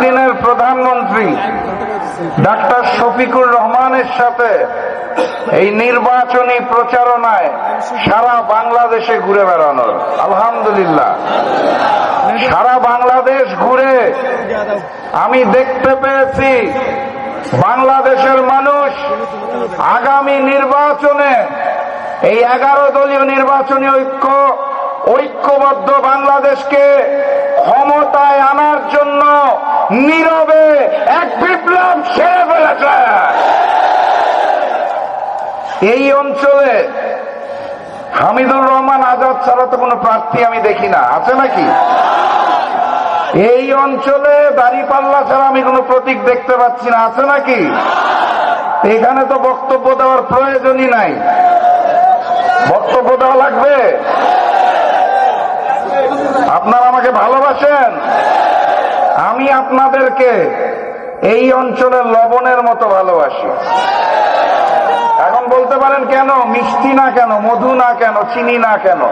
দিনের প্রধানমন্ত্রী ডাক্তার শফিকুর রহমানের সাথে এই নির্বাচনী প্রচারণায় সারা বাংলাদেশে ঘুরে বেড়ানোর, আলহামদুলিল্লাহ সারা বাংলাদেশ ঘুরে আমি দেখতে পেয়েছি বাংলাদেশের মানুষ আগামী নির্বাচনে এই 11 দলীয় নির্বাচনী ঐক্যবদ্ধ বাংলাদেশকে ক্ষমতায় আনার জন্য নীরবে এক বিপ্লব সেরে ফেলেছে। এই অঞ্চলে হামিদুর রহমান আজাদ ছাড়া তো কোনো প্রার্থী আমি দেখি না, আছে নাকি? এই অঞ্চলে দাঁড়িপাল্লা ছাড়া আমি কোনো প্রতীক দেখতে পাচ্ছি না, আছে নাকি? এখানে তো বক্তব্য দেওয়ার প্রয়োজনই নাই। বক্তব্য দেওয়া লাগবে? আপনারা আমাকে ভালোবাসেন, আমি আপনাদেরকে এই অঞ্চলের লবণের মতো ভালোবাসি। এখন বলতে পারেন কেন মিষ্টি না, কেন মধু না, কেন চিনি না, কেন?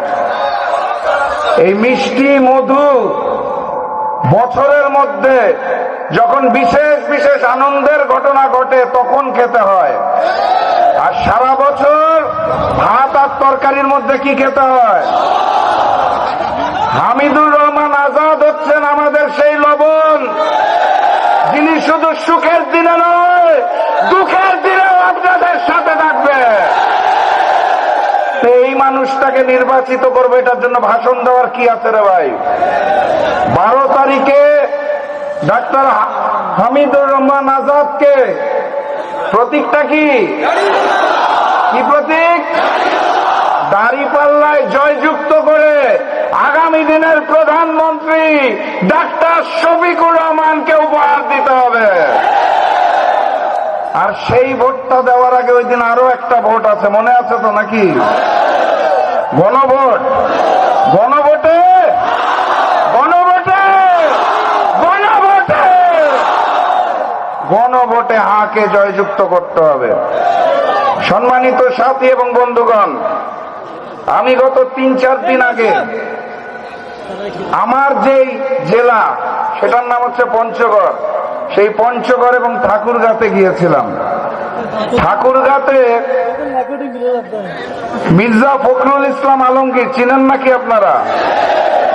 এই মিষ্টি মধু বছরের মধ্যে যখন বিশেষ বিশেষ আনন্দের ঘটনা ঘটে তখন খেতে হয়, আর সারা বছর ভাত আর তরকারির মধ্যে কি খেতে হয়? হামিদুর রহমান আজাদ হচ্ছেন আমাদের সেই লবণ, যিনি শুধু সুখের দিনে নয় দুঃখের দিনেও আপনাদের সাথে থাকবে। এই মানুষটাকে নির্বাচিত করবে, এটার জন্য ভাষণ দেওয়ার কি আছে রে ভাই? 12 তারিখে ডাক্তার হামিদুর রহমান আজাদকে প্রতীকটা কি? কি প্রতীক? দাঁড়িপাল্লায় জয়যুক্ত করে আগামী দিনের প্রধানমন্ত্রী ডাক্তার শফিকুর রহমানকে উপহার দিতে হবে। আর সেই ভোটটা দেওয়ার আগে ওই দিন আরো একটা ভোট আছে, মনে আছে তো নাকি? গণভোট। গণভোটে গণভোটে গণভোটে গণভোটে হাকে জয়যুক্ত করতে হবে। সম্মানিত সাথী এবং বন্ধুগণ, আমি গত 3-4 দিন আগে আমার যেই জেলা সেটার নাম হচ্ছে পঞ্চগড়, সেই পঞ্চগড় এবং ঠাকুরগাঁতে গিয়েছিলাম। ঠাকুরগাঁতে মির্জা ফখরুল ইসলাম আলমগীর চিনেন নাকি আপনারা?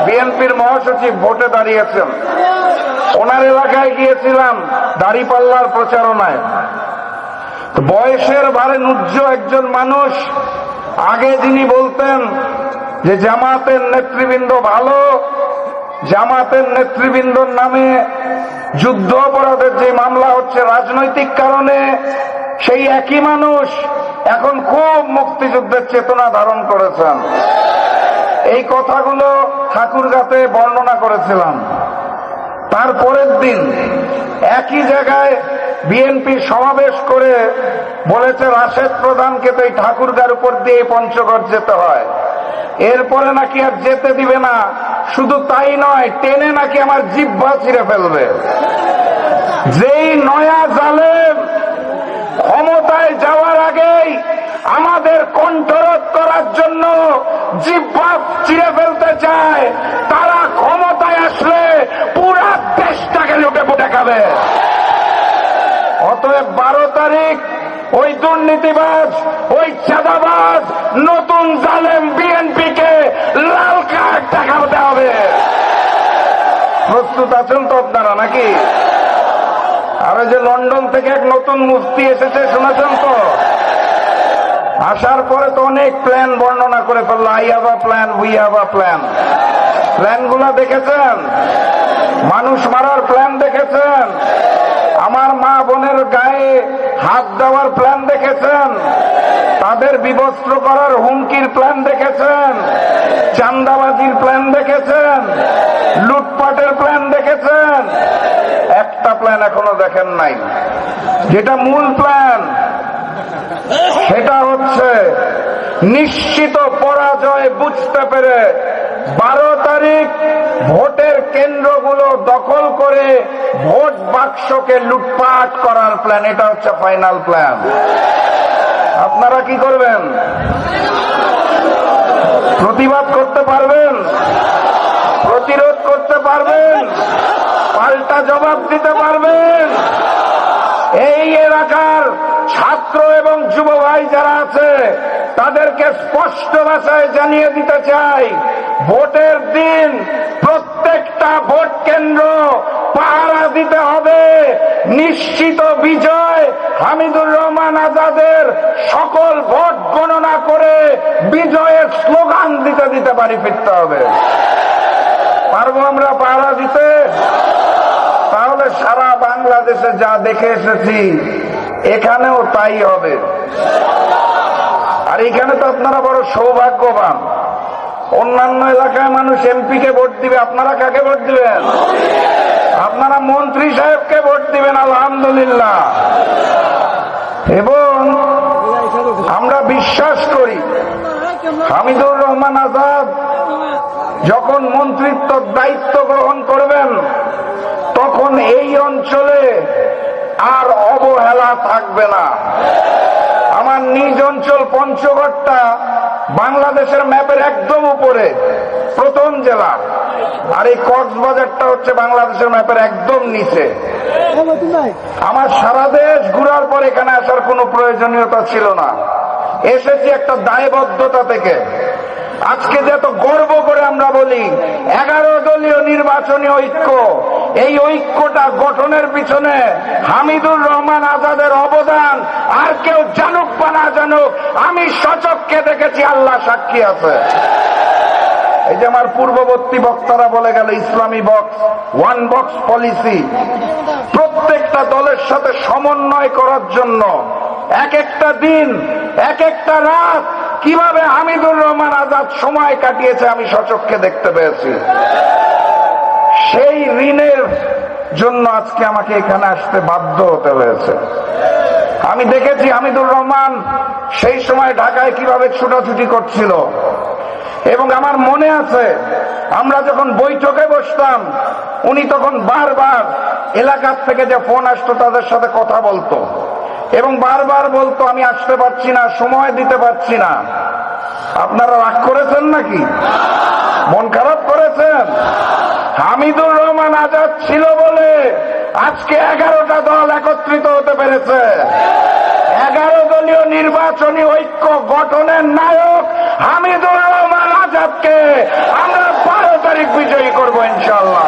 বিএনপির মহাসচিব, ভোটে দাঁড়িয়েছেন। ওনার এলাকায় গিয়েছিলাম দাঁড়িপাল্লার প্রচারণায়। বয়সের ভারে নুজ্জ একজন মানুষ, আগে যিনি বলতেন যে জামাতের নেতৃবৃন্দ ভালো, জামাতের নেতৃবৃন্দর নামে যুদ্ধ অপরাধের যে মামলা হচ্ছে রাজনৈতিক কারণে, সেই একই মানুষ এখন খুব মুক্তিযুদ্ধের চেতনা ধারণ করেছেন। এই কথাগুলো ঠাকুরগাঁতে বর্ণনা করেছিলাম। তারপরের দিন একই জায়গায় বিএনপি সমাবেশ করে বলেছে রাশেদ প্রধানকে তো এই ঠাকুরগাঁর উপর দিয়ে পঞ্চগড় যেতে হয়, এরপরে নাকি আর যেতে দিবে না। শুধু তাই নয়, টেনে নাকি আমার জিহ্বা ছিঁড়ে ফেলবে। যেই নয়া জালেম ক্ষমতায় যাওয়ার আগেই আমাদের কণ্ঠরোধ করার জন্য জিহ্বা ছিঁড়ে ফেলতে চায়, তারা ক্ষমতায় আসলে পুরা দেশটাকে লুটে পুটে খাবে। অতএব 12 তারিখ ওই দুর্নীতিবাজ, ওই চাঁদাবাজ, নতুন জালেম বিএনপিকে লাল কার্ড দেখাতে হবে। প্রস্তুত আছেন তো আপনারা নাকি? আর যে লন্ডন থেকে এক নতুন মুফতি এসেছে, শুনেছেন তো? আসার পরে তো অনেক প্ল্যান বর্ণনা করে ফেললো। I have a plan, we have a plan. প্ল্যানগুলো দেখেছেন? মানুষ মারার প্ল্যান দেখেছেন? আমার মা বোনের গায়ে হাত দেওয়ার প্ল্যান দেখেছেন? তাদের বিবস্ত্র করার হুমকির প্ল্যান দেখেছেন? চাঁদাবাজির প্ল্যান দেখেছেন? লুটপাটের প্ল্যান দেখেছেন? একটা প্ল্যান এখনো দেখেন নাই, যেটা মূল প্ল্যান। সেটা হচ্ছে নিশ্চিত পরাজয় বুঝতে পেরে 12 তারিখ ভোটের কেন্দ্রগুলো দখল করে ভোট বাক্সকে লুটপাট করার প্ল্যান। এটা হচ্ছে ফাইনাল প্ল্যান। আপনারা কি করবেন? প্রতিবাদ করতে পারবেন? প্রতিরোধ করতে পারবেন? পাল্টা জবাব দিতে পারবেন? এই এলাকার ছাত্র এবং যুব ভাই যারা আছে তাদেরকে স্পষ্ট ভাষায় জানিয়ে দিতে চাই, ভোটের দিন প্রত্যেকটা ভোট কেন্দ্র পাহারা দিতে হবে। নিশ্চিত বিজয় হামিদুর রহমান আজাদের সকল ভোট গণনা করে বিজয়ের স্লোগান দিতে দিতে বাড়ি ফিরতে হবে। পারবো আমরা পাহারা দিতে? তাহলে সারা বাংলাদেশে যা দেখে এসেছি এখানেও তাই হবে। আর এখানে তো আপনারা বড় সৌভাগ্যবান। অন্যান্য এলাকায় মানুষ এমপিকে ভোট দিবে, আপনারা কাকে ভোট দিবেন? আপনারা মন্ত্রী সাহেবকে ভোট দিবেন, আলহামদুলিল্লাহ। এবং আমরা বিশ্বাস করি হামিদুর রহমান আজাদ যখন মন্ত্রিত্বের দায়িত্ব গ্রহণ করবেন তখন এই অঞ্চলে আর অবহেলা থাকবে না। আমার নিজ অঞ্চল পঞ্চগড়টা বাংলাদেশের ম্যাপের একদম উপরে, প্রথম জেলা। আর এই কক্সবাজারটা হচ্ছে বাংলাদেশের ম্যাপের একদম নিচে। আমার সারা দেশ ঘুরার পর এখানে আসার কোনো প্রয়োজনীয়তা ছিল না, এসেছি একটা দায়বদ্ধতা থেকে। আজকে যে এত গর্ব করে আমরা বলি 11 দলীয় নির্বাচনী ঐক্য, এই ঐক্যটা গঠনের পিছনে হামিদুর রহমান আজাদের অবদান আর কেউ জানুক বা না জানুক, আমি সচক্ষে দেখেছি, আল্লাহ সাক্ষী আছে। এই যে আমার পূর্ববর্তী বক্তারা বলে গেল ইসলামী বক্স, ওয়ান বক্স পলিসি, প্রত্যেকটা দলের সাথে সমন্বয় করার জন্য এক একটা দিন এক একটা রাত কিভাবে হামিদুর রহমান আজাদ সময় কাটিয়েছে আমি সচক্ষে দেখতে পেয়েছি। সেই ঋণের জন্য আজকে আমাকে এখানে আসতে বাধ্য হতে হয়েছে। আমি দেখেছি হামিদুর রহমান সেই সময় ঢাকায় কিভাবে ছুটাছুটি করছিল, এবং আমার মনে আছে আমরা যখন বৈঠকে বসতাম উনি তখন বারবার এলাকার থেকে যে ফোন আসতো তাদের সাথে কথা বলতো এবং বারবার বলতো আমি আসতে পারছি না, সময় দিতে পারছি না। আপনারা রাগ করেছেন নাকি? মন খারাপ করেছেন? হামিদুর রহমান আজাদ ছিল বলে আজকে 11টা দল একত্রিত হতে পেরেছে। 11 দলীয় নির্বাচনী ঐক্য গঠনের নায়ক হামিদুর রহমান আজাদকে আমরা 12 তারিখ বিজয়ী করব ইনশাআল্লাহ।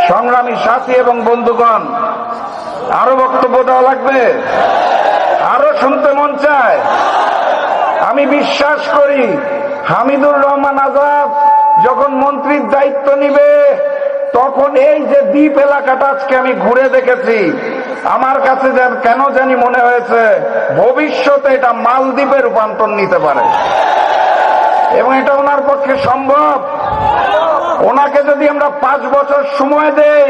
সংগ্রামী সাথী এবং বন্ধুগণ, আরো বক্তব্য দেওয়া লাগবে? আরো শুনতে মন চায়? আমি বিশ্বাস করি হামিদুর রহমান আজাদ যখন মন্ত্রীর দায়িত্ব নিবে তখন এই যে দ্বীপ এলাকাটা আজকে আমি ঘুরে দেখেছি, আমার কাছে কেন জানি মনে হয়েছে ভবিষ্যতে এটা মালদ্বীপে রূপান্তর নিতে পারে, এবং এটা ওনার পক্ষে সম্ভব। ওনাকে যদি আমরা 5 বছর সময় দেই,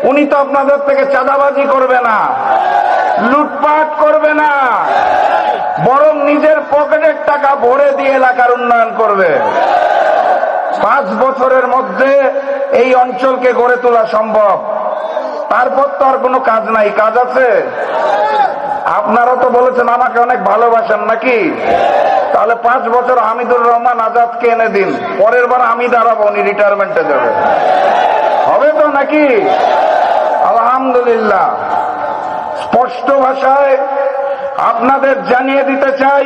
উনি তো আপনাদের থেকে চাঁদাবাজি করবে না, লুটপাট করবে না, বরং নিজের পকেটের টাকা ভরে দিয়ে এলাকার উন্নয়ন করবে। 5 বছরের মধ্যে এই অঞ্চলকে গড়ে তোলা সম্ভব। তারপর তো আর কোনো কাজ নাই, কাজ আছে? আপনারা তো বলেছেন আমাকে অনেক ভালোবাসেন নাকি? তাহলে 5 বছর হামিদুর রহমান আজাদকে এনে দিন, পরের বার আমি দাঁড়াবো, উনি রিটায়ারমেন্টে যাবে, হবে তো নাকি? আলহামদুলিল্লাহ। স্পষ্ট ভাষায় আপনাদের জানিয়ে দিতে চাই,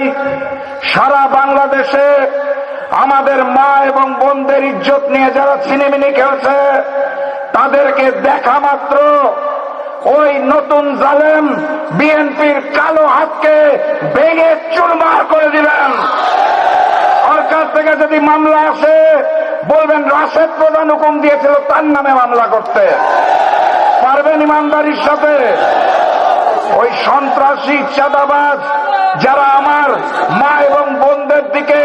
সারা বাংলাদেশে আমাদের মা এবং বোনদের ইজ্জত নিয়ে যারা ছিনিমিনি খেলছে তাদেরকে দেখা মাত্র ওই নতুন জালেম বিএনপির কালো হাতকে ভেঙে চুরমার করে দিবেন। সরকার থেকে যদি মামলা আসে বলবেন রাশেদ প্রধান হুকুম দিয়েছিল তার নামে মামলা করতে। পারবেন ইমানদারির সাথে? ওই সন্ত্রাসী চাঁদাবাজ যারা আমার মা এবং বোনদের দিকে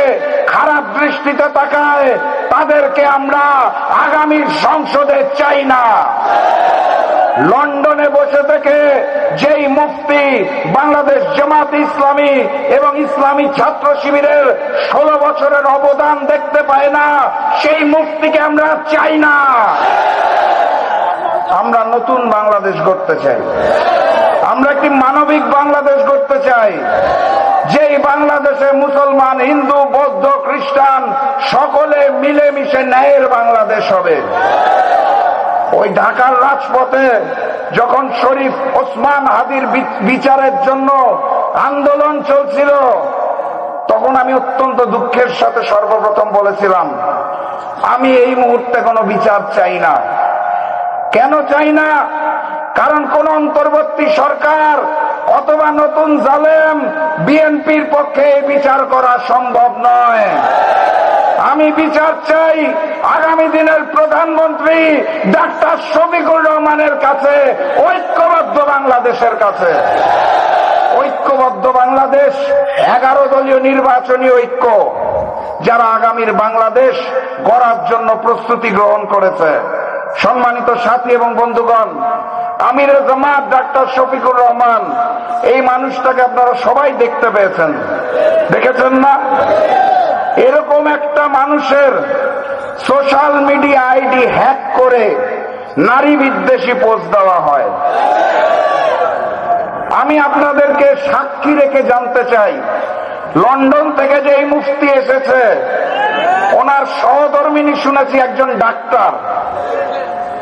খারাপ দৃষ্টিতে তাকায় তাদেরকে আমরা আগামী সংসদে চাই না। লন্ডনে বসে থেকে যেই মুফতি বাংলাদেশ জামাত ইসলামী এবং ইসলামী ছাত্র শিবিরের 16 বছরের অবদান দেখতে পায় না, সেই মুফতিকে আমরা চাই না। আমরা নতুন বাংলাদেশ গড়তে চাই, আমরা একটি মানবিক বাংলাদেশ গড়তে চাই, যেই বাংলাদেশে মুসলমান, হিন্দু, বৌদ্ধ, খ্রিস্টান সকলে মিলেমিশে ন্যায়ের বাংলাদেশ হবে। ওই ঢাকার রাজপথে যখন শরীফ ওসমান হাদির বিচারের জন্য আন্দোলন চলছিল, তখন আমি অত্যন্ত দুঃখের সাথে সর্বপ্রথম বলেছিলাম, আমি এই মুহূর্তে কোনো বিচার চাই না। কেন চাই না? কারণ কোন অন্তর্বর্তী সরকার অথবা নতুন জালেম বিএনপির পক্ষে এই বিচার করা সম্ভব নয়। আমি বিচার চাই আগামী দিনের প্রধানমন্ত্রী ডাক্তার শফিকুর রহমানের কাছে, ঐক্যবদ্ধ বাংলাদেশের কাছে। ঐক্যবদ্ধ বাংলাদেশ 11 দলীয় নির্বাচনী ঐক্য, যারা আগামীর বাংলাদেশ গড়ার জন্য প্রস্তুতি গ্রহণ করেছে। সম্মানিত সাথী এবং বন্ধুগণ, আমিরে জামাত ডাক্তার শফিকুর রহমান, এই মানুষটাকে আপনারা সবাই দেখতে পেয়েছেন, দেখেছেন না? এরকম একটা মানুষের সোশ্যাল মিডিয়া আইডি হ্যাক করে নারী বিদ্বেষী পোস্ট দেওয়া হয়। আমি আপনাদেরকে সাক্ষী রেখে জানতে চাই, লন্ডন থেকে যে এই মুফতি এসেছে, ওনার সহধর্মিনী শুনেছি একজন ডাক্তার।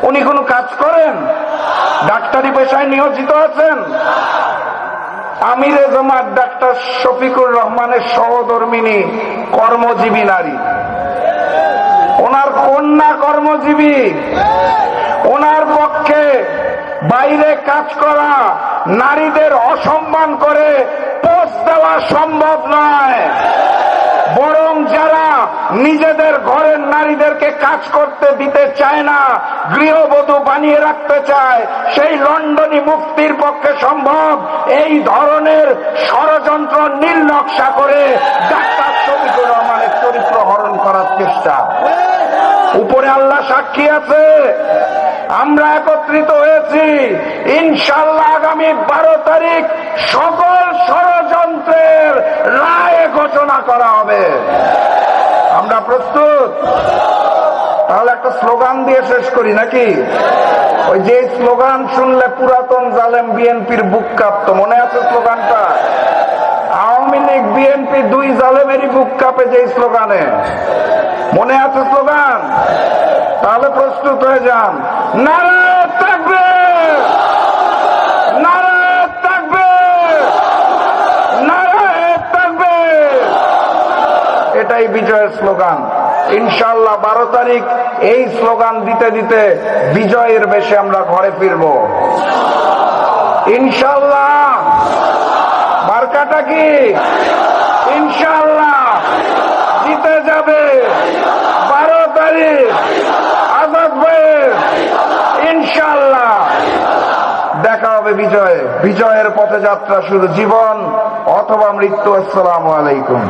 উনি কোনো কাজ করেন? ডাক্তারি পেশায় নিয়োজিত আছেন? আমিরে জামাত ডাক্তার শফিকুর রহমানের সহধর্মিনী কর্মজীবী নারী, ওনার কন্যা কর্মজীবী। ওনার পক্ষে বাইরে কাজ করা নারীদের অসম্মান করে পোস্ট দেওয়া সম্ভব নয়। বরং যারা নিজেদের ঘরের নারীদেরকে কাজ করতে দিতে চায় না, গৃহবধূ বানিয়ে রাখতে চায়, সেই লন্ডনী মুফতির পক্ষে সম্ভব এই ধরনের ষড়যন্ত্র নীলনকশা করে ডাক্তার শফিকুর রহমানের চরিত্র হরণ করার চেষ্টা। উপরে আল্লাহ সাক্ষী আছে, আমরা একত্রিত হয়েছি। ইনশাআল্লাহ আগামী 12 তারিখ সকল ষড়যন্ত্রের রায় ঘোষণা করা হবে। আমরা প্রস্তুত? তাহলে একটা স্লোগান দিয়ে শেষ করি নাকি? ওই যে স্লোগান শুনলে পুরাতন জালেম বিএনপির বুক কাঁপতো, মনে আছে স্লোগানটা? আওয়ামী লীগ বিএনপি 2 জালেমেরই বুক কাঁপে যে স্লোগানে, মনে আছে স্লোগান? তাহলে প্রস্তুত হয়ে যান। নারায়ে তাকবীর, নারায়ে তাকবীর, নারায়ে তাকবীর। এটাই বিজয়ের স্লোগান। ইনশাআল্লাহ 12 তারিখ এই স্লোগান দিতে দিতে বিজয়ের বেশে আমরা ঘরে ফিরব ইনশাআল্লাহ। মার্কাটা কি? ইনশাআল্লাহ জিতে যাবে 12 তারিখ আজাদ ভাইয়ের। ইনশাআল্লাহ দেখা হবে বিজয়ে। বিজয়ের পথে যাত্রা শুরু, জীবন অথবা মৃত্যু। আসসালামু আলাইকুম।